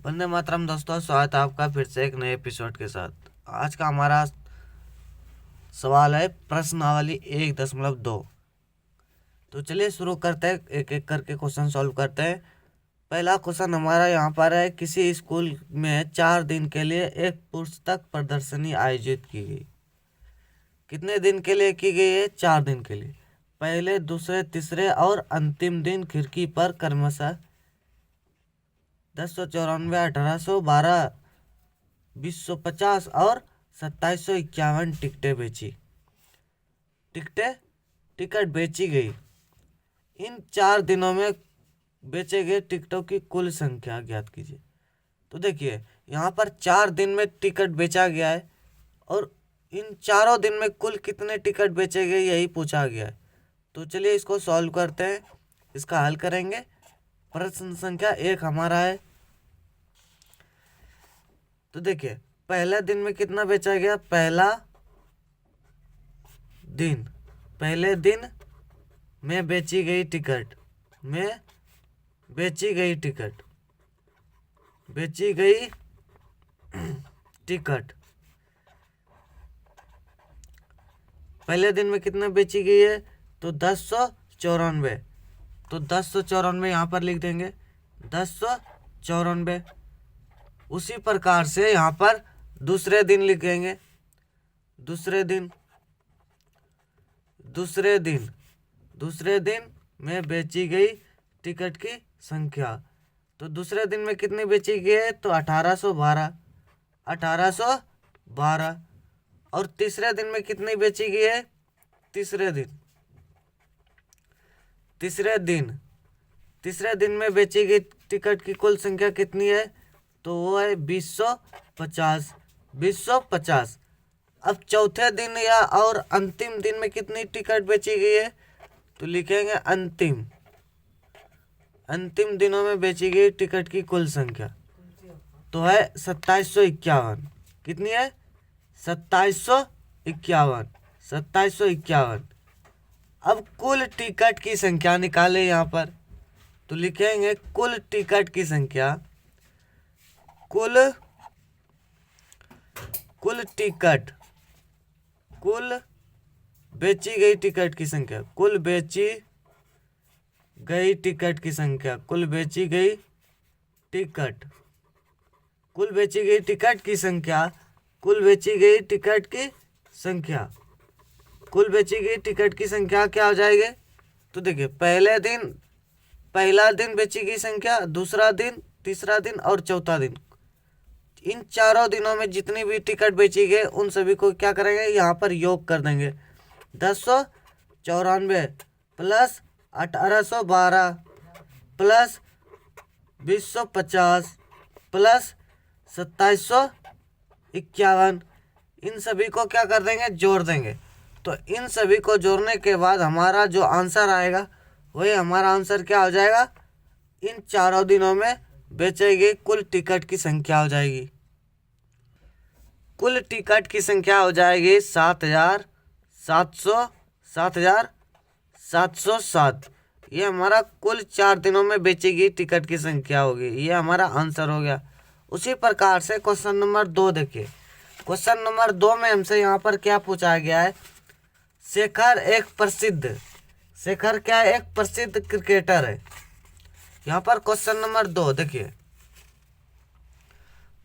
वंदे मातरम दोस्तों, स्वागत है आपका फिर से एक नए एपिसोड के साथ। आज का हमारा सवाल है प्रश्नावली 1.2। तो चलिए शुरू करते हैं, एक एक करके क्वेश्चन सॉल्व करते हैं। पहला क्वेश्चन हमारा यहाँ पर है, किसी स्कूल में 4 दिन के लिए एक पुस्तक प्रदर्शनी आयोजित की गई। कितने दिन के लिए की गई है? 4 दिन के लिए। पहले, दूसरे, तीसरे और अंतिम दिन खिड़की पर क्रमशः 1094, 1812, 2050 और 2751 टिकट बेची गई। इन 4 दिनों में बेचे गए टिकटों की कुल संख्या ज्ञात कीजिए। तो देखिए, यहाँ पर 4 दिन में टिकट बेचा गया है और इन चारों दिन में कुल कितने टिकट बेचे गए यही पूछा गया है। तो चलिए इसको सॉल्व करते हैं, इसका हल करेंगे। प्रश्न संख्या 1 हमारा है। तो देखिए, पहले दिन में कितना बेचा गया? पहले दिन में बेची गई टिकट पहले दिन में कितना बेची गई है? तो 1094। तो 1094 यहाँ पर लिख देंगे, 1094। उसी प्रकार से यहाँ पर दूसरे दिन लिखेंगे, दूसरे दिन में बेची गई टिकट की संख्या। तो दूसरे दिन में कितनी बेची गई है? तो 1812। और तीसरे दिन में कितनी बेची गई है? तीसरे दिन में बेची गई टिकट की कुल संख्या कितनी है? तो वो है 2050। अब चौथे दिन या और अंतिम दिन में कितनी टिकट बेची गई है? तो लिखेंगे अंतिम दिनों में बेची गई टिकट की कुल संख्या तो है 2751। कितनी है? 2751। अब कुल टिकट की संख्या निकाले यहाँ पर। तो लिखेंगे कुल टिकट की संख्या, कुल बेची गई टिकट की संख्या, कुल बेची गई टिकट की संख्या क्या हो जाएगी? तो देखिए, पहला दिन बेची गई संख्या, दूसरा दिन, तीसरा दिन और चौथा दिन, इन चारों दिनों में जितनी भी टिकट बेची गई उन सभी को क्या करेंगे? यहाँ पर योग कर देंगे। 1094 प्लस 1812 प्लस 2050 प्लस 2751, इन सभी को क्या कर देंगे? जोड़ देंगे। तो इन सभी को जोड़ने के बाद हमारा जो आंसर आएगा वही हमारा आंसर क्या हो जाएगा? इन चारों दिनों में बेची गई कुल टिकट की संख्या हो जाएगी। कुल टिकट की संख्या हो जाएगी 7707। ये हमारा कुल 4 दिनों में बेची गई टिकट की संख्या होगी। ये हमारा आंसर हो गया। उसी प्रकार से क्वेश्चन नंबर 2 देखिए। क्वेश्चन नंबर 2 में हमसे यहाँ पर क्या पूछा गया है? शेखर क्या है? एक प्रसिद्ध क्रिकेटर है। यहाँ पर क्वेश्चन नंबर 2 देखिए,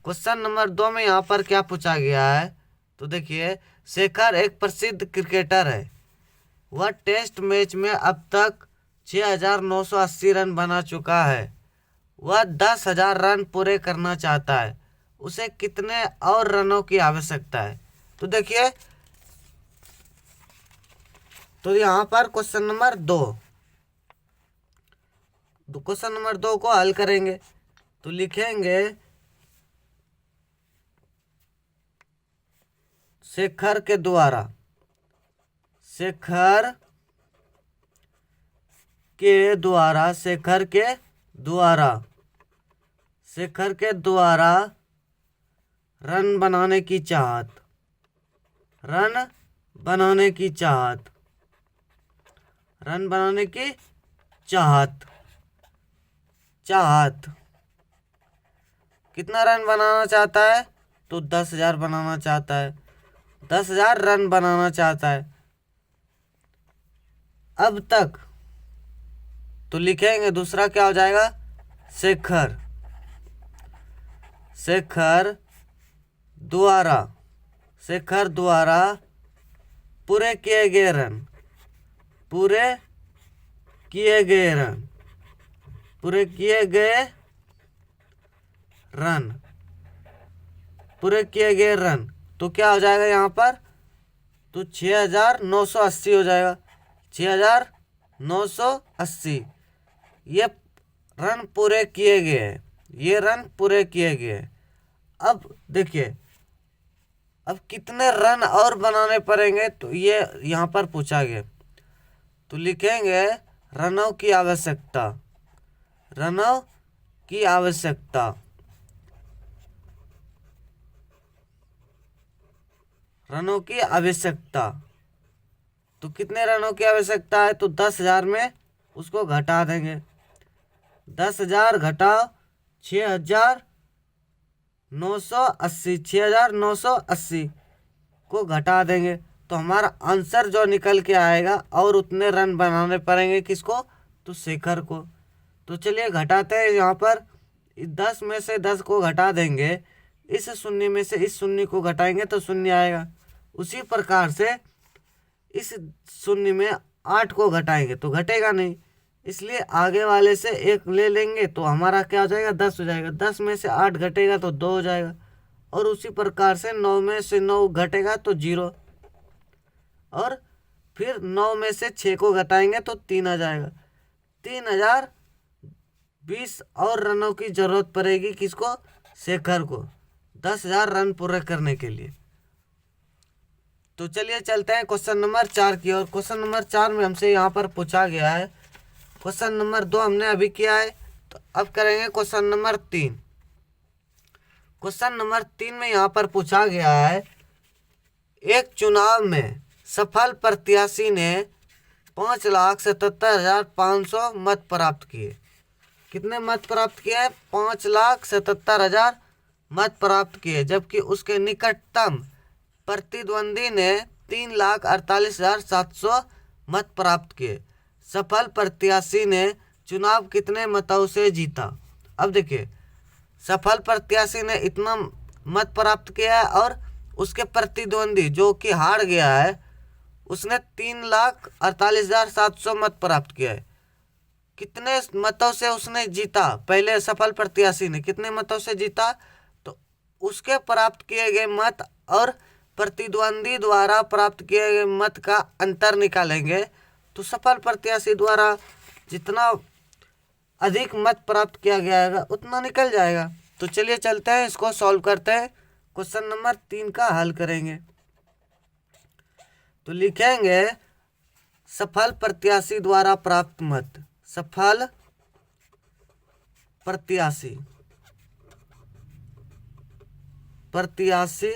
क्वेश्चन नंबर 2 में यहाँ पर क्या पूछा गया है? तो देखिए, शेखर एक प्रसिद्ध क्रिकेटर है। वह टेस्ट मैच में अब तक 6980 रन बना चुका है। वह 10,000 रन पूरे करना चाहता है। उसे कितने और रनों की आवश्यकता है? तो देखिए, तो यहाँ पर क्वेश्चन नंबर 2 को हल करेंगे। तो लिखेंगे शेखर के द्वारा रन बनाने की चाहत कितना रन बनाना चाहता है? तो 10,000 बनाना चाहता है, 10,000 रन बनाना चाहता है। अब तक तो लिखेंगे दूसरा क्या हो जाएगा? शेखर, शेखर द्वारा, शेखर द्वारा पूरे किए गए रन, पूरे किए गए रन, पूरे किए गए रन, पूरे किए गए रन। तो क्या हो जाएगा यहाँ पर? तो 6,980 हो जाएगा, 6,980। ये रन पूरे किए गए हैं, ये रन पूरे किए गए हैं। अब देखिए, अब कितने रन और बनाने पड़ेंगे, तो ये यहाँ पर पूछा गया। तो लिखेंगे रनों की आवश्यकता, रनों की आवश्यकता, रनों की आवश्यकता। तो कितने रनों की आवश्यकता है? तो 10,000 में उसको घटा देंगे, 10,000 घटाओ 6,980, 6,980 को घटा देंगे तो हमारा आंसर जो निकल के आएगा, और उतने रन बनाने पड़ेंगे किसको? तो शेखर को। तो चलिए घटाते हैं। यहाँ पर 10 में से 10 को घटा देंगे, इस शून्य में से इस शून्य को घटाएंगे तो शून्य आएगा। उसी प्रकार से इस शून्य में 8 को घटाएंगे तो घटेगा नहीं, इसलिए आगे वाले से 1 ले लेंगे तो हमारा क्या हो जाएगा? 10 हो जाएगा। 10 में से 8 घटेगा तो 2 हो जाएगा, और उसी प्रकार से 9 में से 9 घटेगा तो 0, और फिर 9 में से 6 को घटाएंगे तो 3 आ जाएगा। 3,020 और रनों की जरूरत पड़ेगी किसको? शेखर को, 10,000 रन पूरे करने के लिए। तो चलिए चलते हैं क्वेश्चन नंबर 4 की ओर। क्वेश्चन नंबर 4 में हमसे यहाँ पर पूछा गया है, क्वेश्चन नंबर 2 हमने अभी किया है, तो अब करेंगे क्वेश्चन नंबर 3। क्वेश्चन नंबर 3 में यहाँ पर पूछा गया है, एक चुनाव में सफल प्रत्याशी ने 5,77,500 मत प्राप्त किए। कितने मत प्राप्त किए? 5,77,000 मत प्राप्त किए, जबकि उसके निकटतम प्रतिद्वंदी ने 3,48,700 मत प्राप्त किए। सफल प्रत्याशी ने चुनाव कितने मतों से जीता? अब देखिए, सफल प्रत्याशी ने इतना मत प्राप्त किया है, और उसके प्रतिद्वंदी जो कि हार गया है उसने 3,48,700 मत प्राप्त किया है। कितने मतों से उसने जीता? पहले सफल प्रत्याशी ने कितने मतों से जीता? तो उसके प्राप्त किए गए मत और प्रतिद्वंदी द्वारा प्राप्त किए गए मत का अंतर निकालेंगे, तो सफल प्रत्याशी द्वारा जितना अधिक मत प्राप्त किया गया है उतना निकल जाएगा। तो चलिए चलते हैं, इसको सॉल्व करते हैं। क्वेश्चन नंबर 3 का हल करेंगे। तो लिखेंगे सफल प्रत्याशी द्वारा प्राप्त मत, सफल प्रत्याशी, प्रत्याशी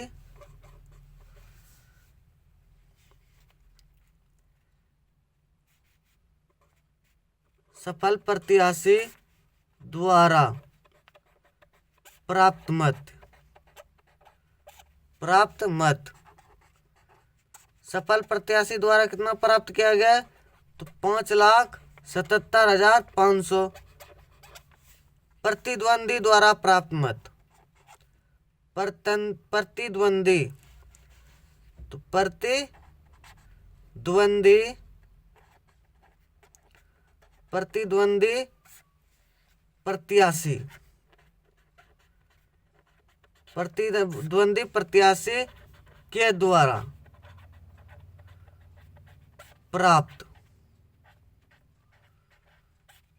सफल प्रत्याशी द्वारा प्राप्त मत, प्राप्त मत। सफल प्रत्याशी द्वारा कितना प्राप्त किया गया है? तो 5,77,500। प्रतिद्वंदी द्वारा प्राप्त मत, प्रतिद्वंदी, तो प्रतिद्वंदी, प्रतिद्वंदी प्रत्याशी, प्रतिद्वंदी प्रत्याशी के द्वारा प्राप्त,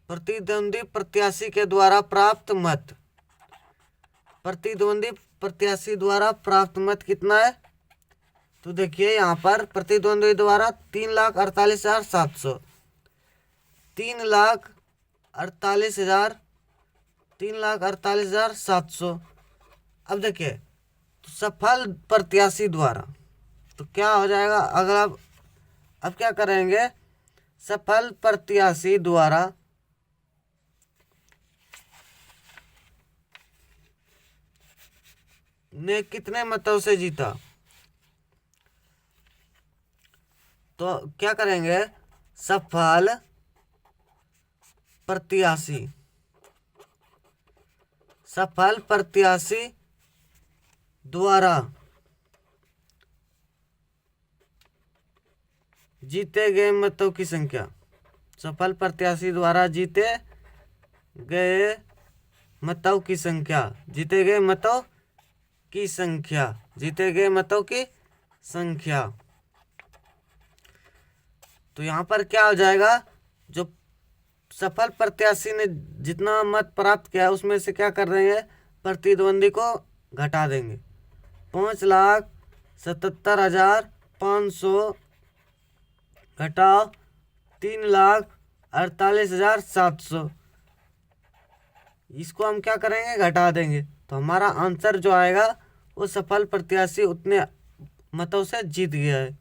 प्रतिद्वंदी प्रत्याशी के द्वारा प्राप्त मत, प्रतिद्वंदी प्रत्याशी द्वारा प्राप्त मत कितना है? तो देखिए यहाँ पर प्रतिद्वंदी द्वारा 3,48,700, 3,48,000, 3,48,700। अब देखिए, तो सफल प्रत्याशी द्वारा, तो क्या हो जाएगा अगला? अब क्या करेंगे? सफल प्रत्याशी द्वारा ने कितने मतों से जीता। तो क्या करेंगे, सफल प्रत्याशी, सफल प्रत्याशी द्वारा जीते गए मतों की संख्या, सफल प्रत्याशी द्वारा जीते गए मतों की संख्या, जीते गए मतों की संख्या, जीते गए मतों की संख्या। तो यहाँ पर क्या हो जाएगा, जो सफल प्रत्याशी ने जितना मत प्राप्त किया उसमें से क्या कर देंगे, प्रतिद्वंदी को घटा देंगे। 5,77,500 घटाओ 3,48,700, इसको हम क्या करेंगे, घटा देंगे। तो हमारा आंसर जो आएगा वो सफल प्रत्याशी उतने मतों से जीत गया है।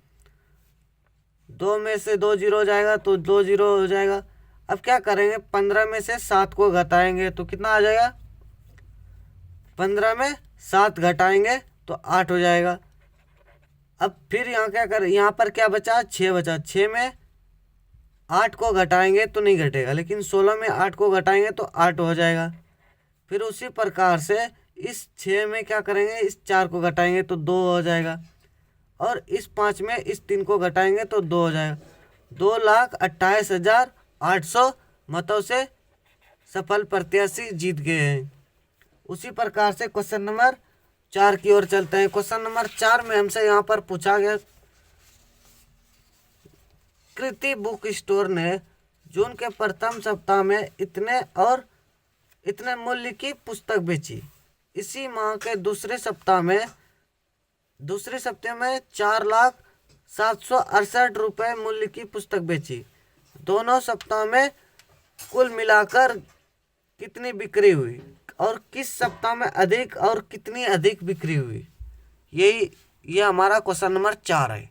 2 में से 2 जीरो हो जाएगा तो 2 जीरो हो जाएगा। अब क्या करेंगे, 15 में से 7 को घटाएंगे तो कितना आ जाएगा, 15 में 7 घटाएंगे तो 8 हो जाएगा। अब फिर यहाँ क्या करें, यहाँ पर क्या बचा, 6 बचा। 6 में 8 को घटाएंगे तो नहीं घटेगा, लेकिन 16 में 8 को घटाएंगे तो 8 हो जाएगा। फिर उसी प्रकार से इस 6 में क्या करेंगे, इस 4 को घटाएंगे तो 2 हो जाएगा, और इस 5 में इस 3 को घटाएंगे तो 2 हो जाएगा। 2,28,800 मतों से सफल प्रत्याशी जीत गए हैं। उसी प्रकार से क्वेश्चन नंबर 4 की ओर चलते हैं। क्वेश्चन नंबर 4 में हमसे यहाँ पर पूछा गया, कृति बुक स्टोर ने जून के प्रथम सप्ताह में इतने और इतने मूल्य की पुस्तक बेची। इसी माह के दूसरे सप्ताह में 4,07,68 रुपये मूल्य की पुस्तक बेची। दोनों सप्ताह में कुल मिलाकर कितनी बिक्री हुई, और किस सप्ताह में अधिक और कितनी अधिक बिक्री हुई, ये हमारा क्वेश्चन नंबर 4 है।